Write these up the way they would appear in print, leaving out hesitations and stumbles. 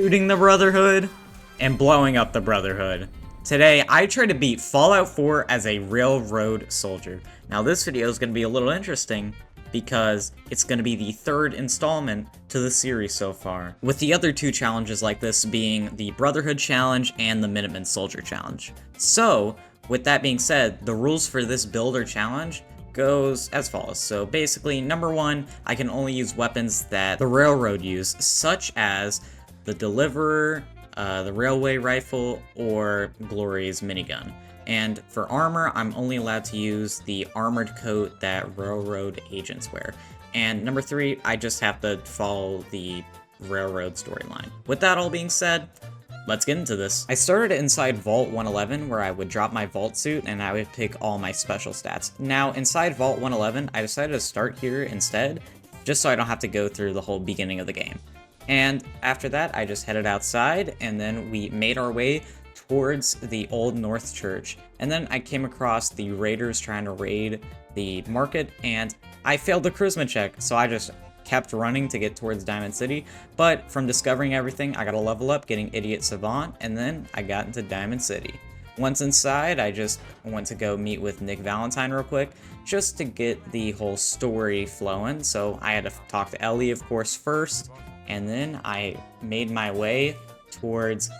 shooting the Brotherhood, and blowing up the Brotherhood. Today, I try to beat Fallout 4 as a railroad soldier. Now this video is going to be a little interesting because it's going to be the third installment to the series so far, with the other two challenges like this being the Brotherhood Challenge and the Minuteman Soldier Challenge. So, with that being said, the rules for this build or challenge goes as follows. So basically, number one, I can only use weapons that the Railroad use, such as the Deliverer, the Railway Rifle, or Glory's minigun. And for armor, I'm only allowed to use the armored coat that Railroad agents wear. And number three, I just have to follow the Railroad storyline. With that all being said, let's get into this. I started inside Vault 111, where I would drop my Vault suit and I would pick all my special stats. Now, inside Vault 111, I decided to start here instead, just so I don't have to go through the whole beginning of the game. And after that, I just headed outside, and then we made our way towards the Old North Church. And then I came across the raiders trying to raid the market, and I failed the charisma check, so I just kept running to get towards Diamond City. But from discovering everything, I got a level up, getting Idiot Savant, and then I got into Diamond City. Once inside, I just went to go meet with Nick Valentine real quick, just to get the whole story flowing. So I had to talk to Ellie, of course, first, and then I made my way towards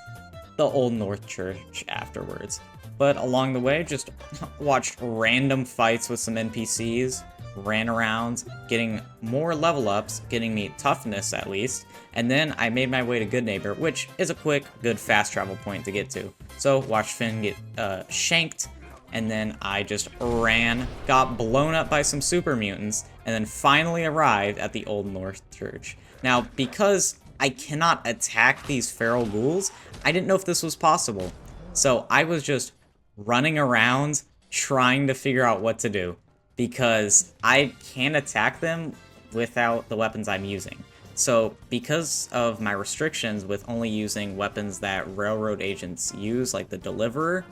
the Old North Church afterwards. But along the way, just watched random fights with some NPCs, ran around, getting more level ups, getting me toughness at least, and then I made my way to Good Neighbor, which is a quick, good fast travel point to get to. So watched Finn get shanked, and then I just ran, got blown up by some super mutants, and then finally arrived at the Old North Church. Now, because I cannot attack these feral ghouls, I didn't know if this was possible. So I was just running around trying to figure out what to do, because I can't attack them without the weapons I'm using. So because of my restrictions with only using weapons that Railroad agents use, like the Deliverer,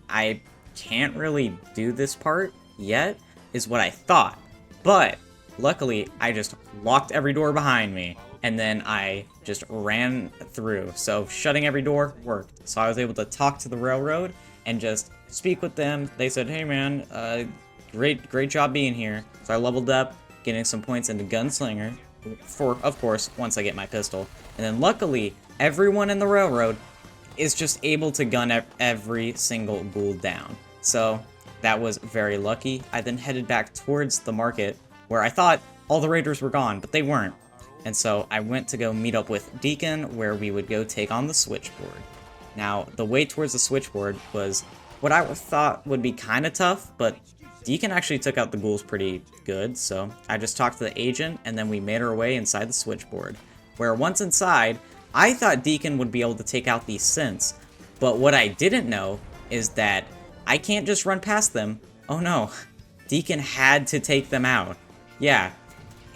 I can't really do this part yet, is what I thought. But luckily, I just locked every door behind me, and then I just ran through. So shutting every door worked. So I was able to talk to the Railroad and just speak with them. They said, hey man, great job being here. So I leveled up, getting some points into Gunslinger, for, of course, once I get my pistol. And then luckily, everyone in the Railroad is just able to gun every single ghoul down. So that was very lucky. I then headed back towards the market, where I thought all the raiders were gone, but they weren't. And so I went to go meet up with Deacon, where we would go take on the Switchboard. Now, the way towards the Switchboard was what I thought would be kind of tough, but Deacon actually took out the ghouls pretty good, so I just talked to the agent, and then we made our way inside the Switchboard, where once inside, I thought Deacon would be able to take out these synths, but what I didn't know is that I can't just run past them. Oh no, Deacon had to take them out. Yeah,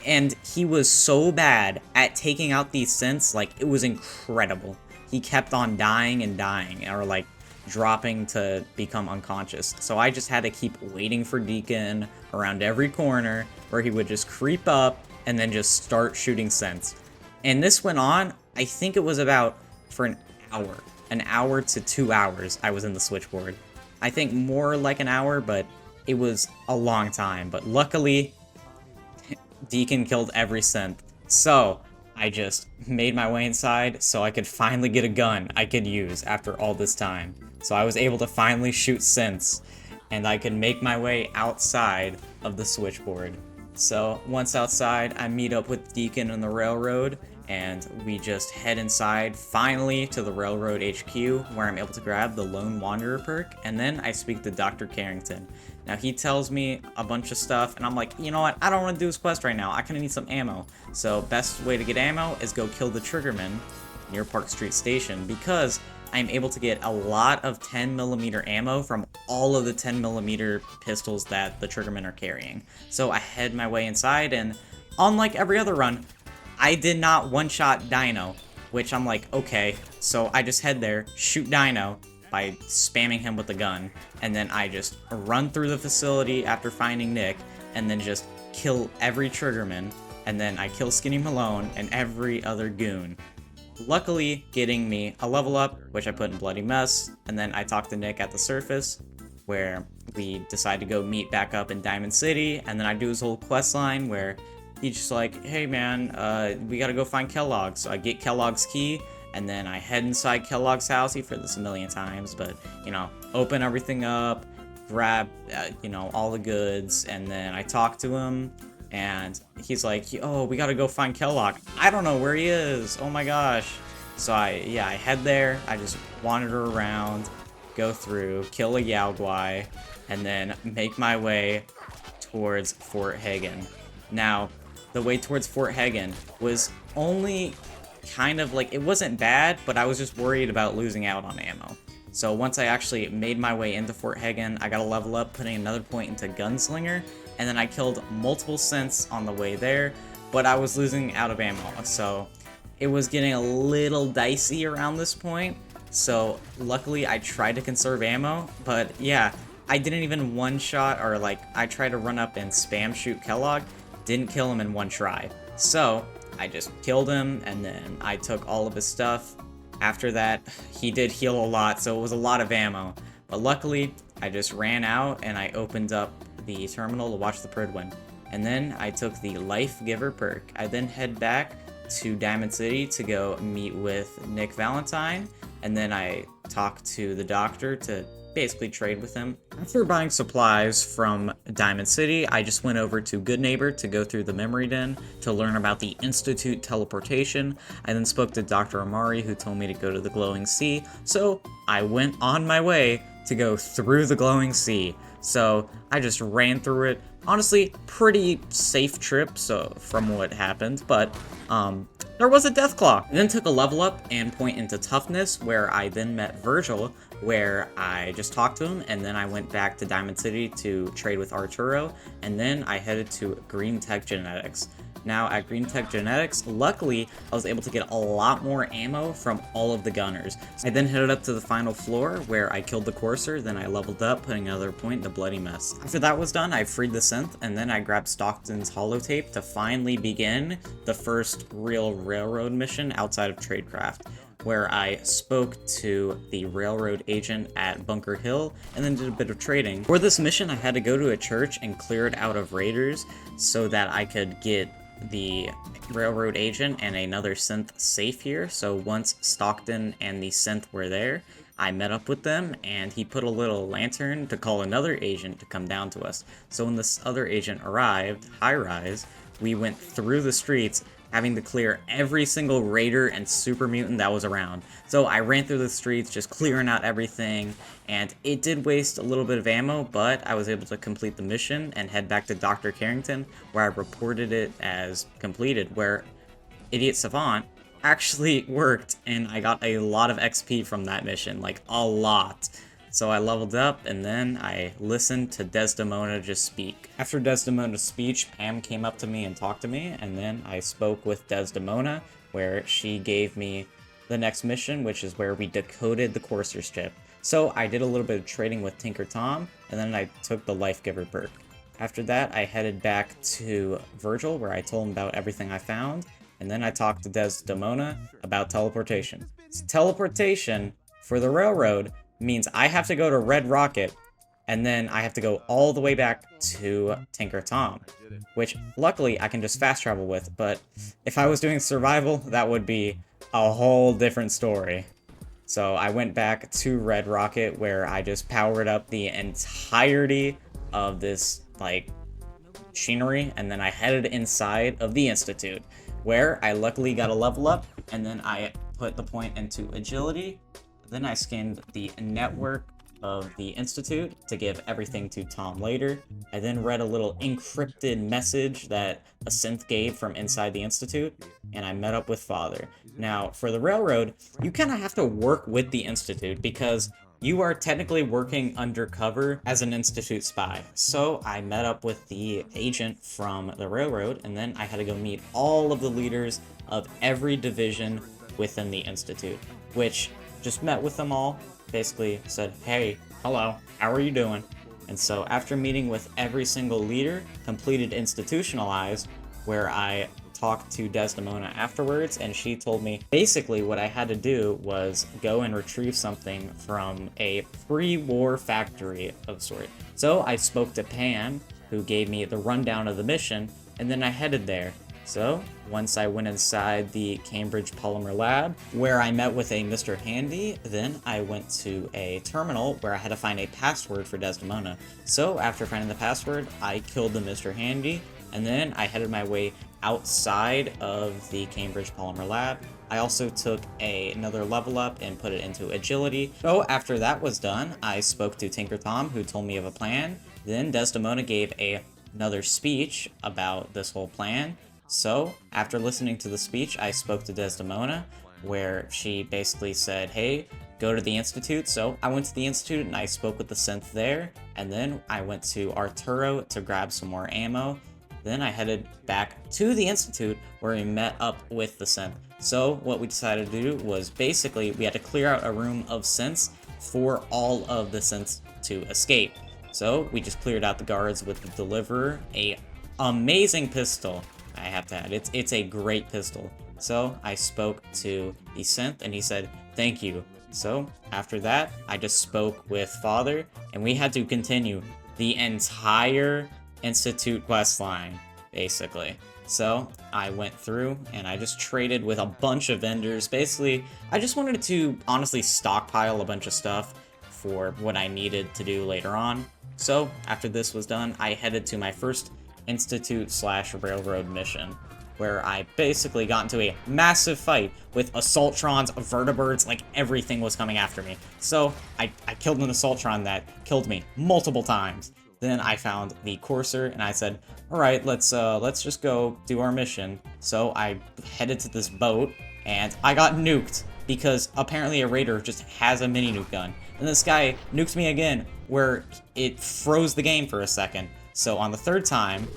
and he was so bad at taking out these synths, like, it was incredible. He kept on dying and dying, or like dropping to become unconscious. So I just had to keep waiting for Deacon around every corner, where he would just creep up and then just start shooting synths. And this went on, I think it was about for an hour to 2 hours I was in the Switchboard. I think more like an hour, but it was a long time. But luckily, Deacon killed every synth. So I just made my way inside so I could finally get a gun I could use after all this time. So I was able to finally shoot synths, and I could make my way outside of the Switchboard. So once outside, I meet up with Deacon and the Railroad, and we just head inside, finally, to the Railroad HQ, where I'm able to grab the Lone Wanderer perk, and then I speak to Dr. Carrington. Now, he tells me a bunch of stuff, and I'm like, you know what, I don't want to do this quest right now, I kinda need some ammo. So, best way to get ammo is go kill the Triggerman near Park Street Station, because I'm able to get a lot of 10mm ammo from all of the 10mm pistols that the Triggermen are carrying. So I head my way inside, and unlike every other run, I did not one-shot Dino, which I'm like, okay, so I just head there, shoot Dino by spamming him with the gun, and then I just run through the facility after finding Nick, and then just kill every Triggerman, and then I kill Skinny Malone and every other goon. luckily getting me a level up, which I put in Bloody Mess, and then I talked to Nick at the surface, where we decide to go meet back up in Diamond City, and then I do his whole quest line where he's just like, hey man, we gotta go find Kellogg. So I get Kellogg's key, and then I head inside Kellogg's house. You've heard this a million times, but, you know, open everything up, grab, you know, all the goods, and then I talk to him, and he's like, oh, we gotta go find Kellogg. I don't know where he is. Oh my gosh. So I head there. I just wander around, go through, kill a Yaogwai, and then make my way towards Fort Hagen. Now, the way towards Fort Hagen was only kind of like, it wasn't bad, but I was just worried about losing out on ammo. So once I actually made my way into Fort Hagen, I got a level up, putting another point into Gunslinger, and then I killed multiple synths on the way there, but I was losing out of ammo, so it was getting a little dicey around this point. So luckily I tried to conserve ammo, but yeah, I didn't even one-shot, or like, I tried to run up and spam shoot Kellogg, didn't kill him in one try. So I just killed him, and then I took all of his stuff. After that, he did heal a lot, so it was a lot of ammo. But luckily, I just ran out, and I opened up the terminal to watch the Prydwen. And then I took the Life Giver perk. I then head back to Diamond City to go meet with Nick Valentine, and then I talked to the doctor to basically trade with him. After buying supplies from Diamond City, I just went over to Good Neighbor to go through the memory den to learn about the Institute teleportation. I then spoke to Dr. Amari, who told me to go to the Glowing Sea, so I went on my way to go through the Glowing Sea. So I just ran through it. Honestly, pretty safe trip, so from what happened, but there was a Deathclaw. I then took a level up and point into Toughness, where I then met Virgil, where I just talked to him, and then I went back to Diamond City to trade with Arturo, and then I headed to Green Tech Genetics. Now at Green Tech Genetics, luckily I was able to get a lot more ammo from all of the gunners. I then headed up to the final floor where I killed the Courser, then I leveled up, putting another point into Bloody Mess. After that was done, I freed the synth, and then I grabbed Stockton's holotape to finally begin the first real railroad mission outside of Tradecraft, where I spoke to the railroad agent at Bunker Hill and then did a bit of trading. For this mission, I had to go to a church and clear it out of raiders so that I could get the railroad agent and another synth safe here. So once Stockton and the synth were there, I met up with them, and he put a little lantern to call another agent to come down to us. So when this other agent arrived, High Rise, we went through the streets, having to clear every single raider and super mutant that was around. So I ran through the streets, just clearing out everything, and it did waste a little bit of ammo, but I was able to complete the mission and head back to Dr. Carrington, where I reported it as completed, where Idiot Savant actually worked, and I got a lot of XP from that mission, like a lot. So I leveled up, and then I listened to Desdemona just speak. After Desdemona's speech, Pam came up to me and talked to me, and then I spoke with Desdemona, where she gave me the next mission, which is where we decoded the Courser's chip. So I did a little bit of trading with Tinker Tom, and then I took the Life Giver perk. After that, I headed back to Virgil, where I told him about everything I found, and then I talked to Desdemona about teleportation. So teleportation for the railroad means I have to go to Red Rocket, and then I have to go all the way back to Tinker Tom, which luckily I can just fast travel with, but if I was doing survival, that would be a whole different story. So I went back to Red Rocket, where I just powered up the entirety of this, like, machinery, and then I headed inside of the Institute, where I luckily got a level up, and then I put the point into agility. Then I scanned the network of the Institute to give everything to Tom later. I then read a little encrypted message that a synth gave from inside the Institute, and I met up with Father. Now, for the railroad, you kind of have to work with the Institute because you are technically working undercover as an Institute spy. So I met up with the agent from the railroad, and then I had to go meet all of the leaders of every division within the Institute, which just met with them all, basically said, hey, hello, how are you doing? And so after meeting with every single leader, completed Institutionalized, where I talked to Desdemona afterwards, and she told me basically what I had to do was go and retrieve something from a pre-war factory of sort. So I spoke to Pan, who gave me the rundown of the mission, and then I headed there. So, once I went inside the Cambridge Polymer Lab, where I met with a Mr. Handy, then I went to a terminal where I had to find a password for Desdemona. So, after finding the password, I killed the Mr. Handy, and then I headed my way outside of the Cambridge Polymer Lab. I also took another level up and put it into agility. So, after that was done, I spoke to Tinker Tom, who told me of a plan. Then Desdemona gave another speech about this whole plan. So, after listening to the speech, I spoke to Desdemona, where she basically said, hey, go to the Institute. So, I went to the Institute and I spoke with the synth there, and then I went to Arturo to grab some more ammo. Then I headed back to the Institute, where we met up with the synth. So, what we decided to do was basically we had to clear out a room of synths for all of the synths to escape. So, we just cleared out the guards with the Deliverer, a amazing pistol. I have to add, it's a great pistol. So I spoke to the synth and he said, thank you. So after that, I just spoke with Father and we had to continue the entire Institute quest line, basically. So I went through and I just traded with a bunch of vendors. Basically, I just wanted to honestly stockpile a bunch of stuff for what I needed to do later on. So after this was done, I headed to my first Institute/Railroad mission, where I basically got into a massive fight with Assaultrons, Vertibirds, like everything was coming after me. So I killed an Assaultron that killed me multiple times. Then I found the Courser and I said, alright, let's just go do our mission. So I headed to this boat and I got nuked because apparently a raider just has a mini nuke gun. And this guy nuked me again where it froze the game for a second. So on the third time,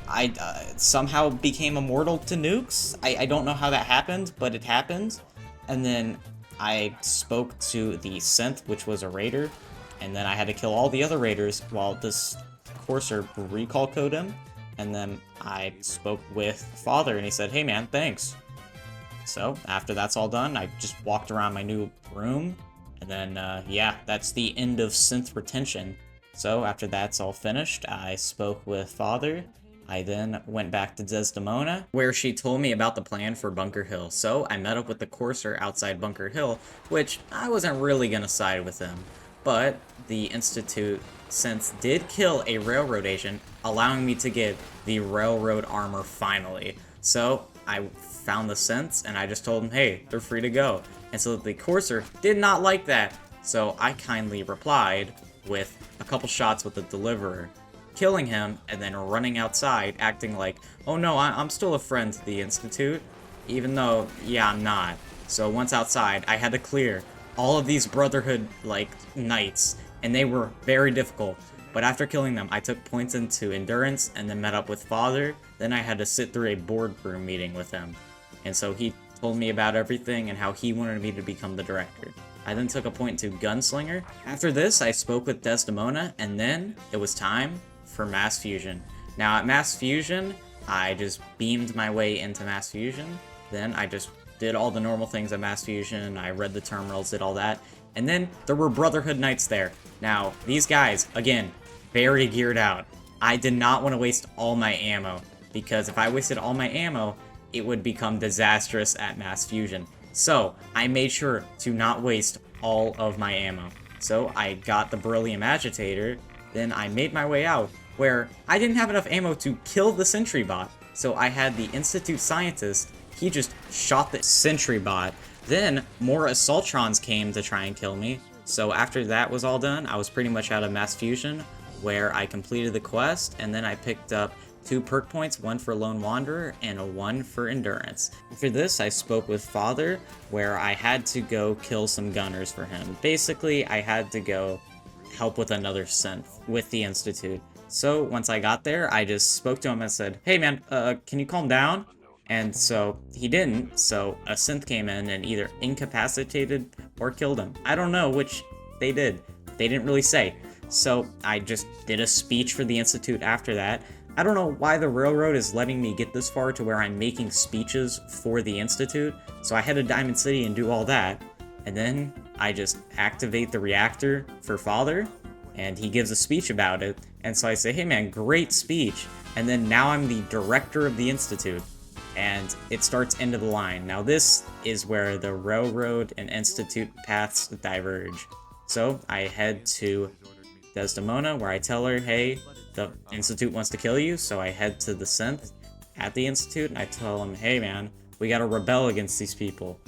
I somehow became immortal to nukes. I don't know how that happened, but it happened. And then I spoke to the synth, which was a raider, and then I had to kill all the other raiders while this Courser recall code him. And then I spoke with Father, and he said, hey man, thanks. So after that's all done, I just walked around my new room, and then yeah, that's the end of synth retention. So after that's all finished, I spoke with Father. I then went back to Desdemona, where she told me about the plan for Bunker Hill. So I met up with the Courser outside Bunker Hill, which I wasn't really gonna side with him. But the Institute synths did kill a railroad agent, allowing me to get the railroad armor finally. So I found the synths and I just told them, hey, they're free to go. And so the Courser did not like that. So I kindly replied with a couple shots with the Deliverer, killing him, and then running outside, acting like, oh no, I'm still a friend to the Institute, even though, yeah, I'm not. So once outside, I had to clear all of these Brotherhood, like, knights, and they were very difficult. But after killing them, I took points into Endurance, and then met up with Father. Then I had to sit through a boardroom meeting with him. And so he told me about everything and how he wanted me to become the director. I then took a point to Gunslinger. After this, I spoke with Desdemona, and then it was time for Mass Fusion. Now at Mass Fusion, I just beamed my way into Mass Fusion. Then I just did all the normal things at Mass Fusion. I read the terminals, did all that. And then there were Brotherhood Knights there. Now, these guys, again, very geared out. I did not want to waste all my ammo, because if I wasted all my ammo, it would become disastrous at Mass Fusion. So, I made sure to not waste all of my ammo. So, I got the Beryllium Agitator, then I made my way out, where I didn't have enough ammo to kill the Sentry Bot. So, I had the Institute Scientist, he just shot the Sentry Bot. Then, more Assaultrons came to try and kill me. So, after that was all done, I was pretty much out of Mass Fusion, where I completed the quest, and then I picked up 2 perk points, 1 for Lone Wanderer and a 1 for Endurance. After this, I spoke with Father, where I had to go kill some gunners for him. Basically, I had to go help with another synth with the Institute. So once I got there, I just spoke to him and said, hey man, can you calm down? And so he didn't, so a synth came in and either incapacitated or killed him. I don't know which they did. They didn't really say. So I just did a speech for the Institute after that. I don't know why the railroad is letting me get this far to where I'm making speeches for the Institute, so I head to Diamond City and do all that, and then I just activate the reactor for Father, and he gives a speech about it, and so I say, hey man, great speech, and then now I'm the director of the Institute, and it starts into the line. Now this is where the railroad and Institute paths diverge. So I head to Desdemona, where I tell her, hey, the Institute wants to kill you, so I head to the synth at the Institute, and I tell him, hey man, we gotta rebel against these people.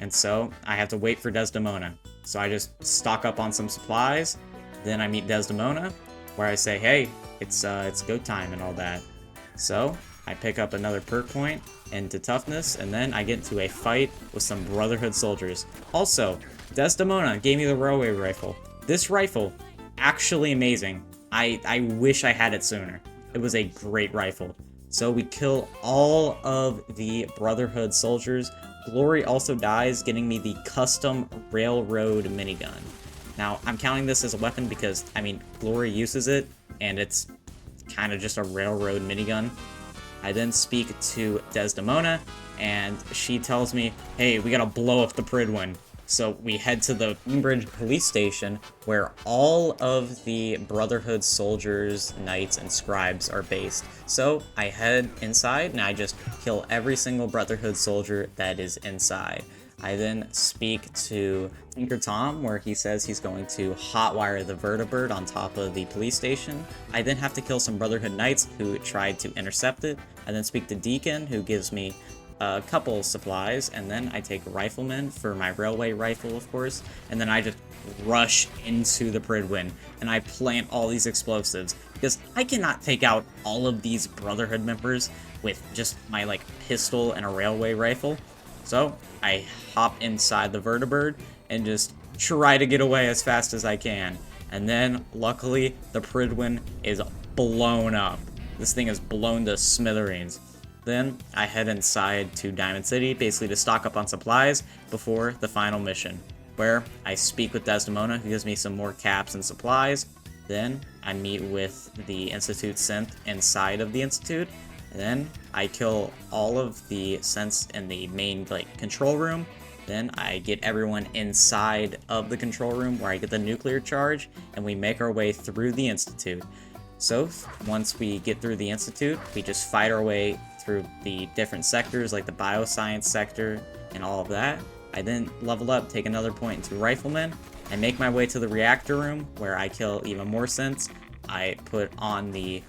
And so I have to wait for Desdemona. So I just stock up on some supplies, then I meet Desdemona, where I say, hey, it's go time and all that. So I pick up another perk point into toughness, and then I get into a fight with some Brotherhood soldiers. Also, Desdemona gave me the railway rifle. This rifle, actually amazing. I wish I had it sooner. It was a great rifle. So we kill all of the Brotherhood soldiers. Glory also dies, getting me the custom railroad minigun. Now, I'm counting this as a weapon because, I mean, Glory uses it, and it's kind of just a railroad minigun. I then speak to Desdemona, and she tells me, hey, we gotta blow up the Prydwen. So we head to the Cambridge police station, where all of the Brotherhood soldiers, knights, and scribes are based. So I head inside, and I just kill every single Brotherhood soldier that is inside. I then speak to Tinker Tom, where he says he's going to hotwire the vertibird on top of the police station. I then have to kill some Brotherhood knights who tried to intercept it. I then speak to Deacon, who gives me a couple supplies, and then I take Rifleman for my railway rifle, of course, and then I just rush into the Prydwen, and I plant all these explosives, because I cannot take out all of these Brotherhood members with just my, like, pistol and a railway rifle. So I hop inside the vertibird and just try to get away as fast as I can. And then, luckily, the Prydwen is blown up. This thing is blown to smithereens. Then I head inside to Diamond City, basically to stock up on supplies before the final mission, where I speak with Desdemona, who gives me some more caps and supplies. Then I meet with the Institute synth inside of the Institute. And then I kill all of the synths in the main, like, control room. Then I get everyone inside of the control room, where I get the nuclear charge, and we make our way through the Institute. So once we get through the Institute, we just fight our way through the different sectors, like the bioscience sector and all of that. I then level up, take another point into Rifleman. I make my way to the reactor room, where I kill even more synths. I put on the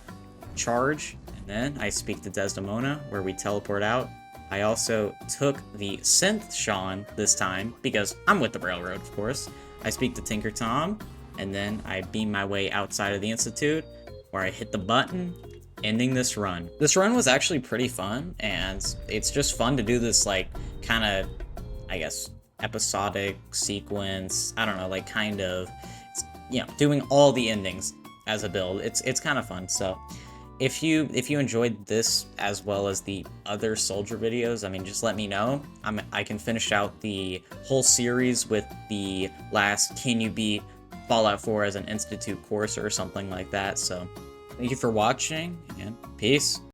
charge, and then I speak to Desdemona, where we teleport out. I also took the synth Sean this time, because I'm with the railroad, of course. I speak to Tinker Tom, and then I beam my way outside of the Institute, where I hit the button, ending this run. This run was actually pretty fun, and it's just fun to do this, like, kind of, I guess, episodic sequence. I don't know, like, kind of, you know, doing all the endings as a build. It's kind of fun. So if you enjoyed this as well as the other soldier videos, I mean, just let me know. I can finish out the whole series with the last Can You Beat Fallout 4 as an Institute course or something like that. So thank you for watching, and peace.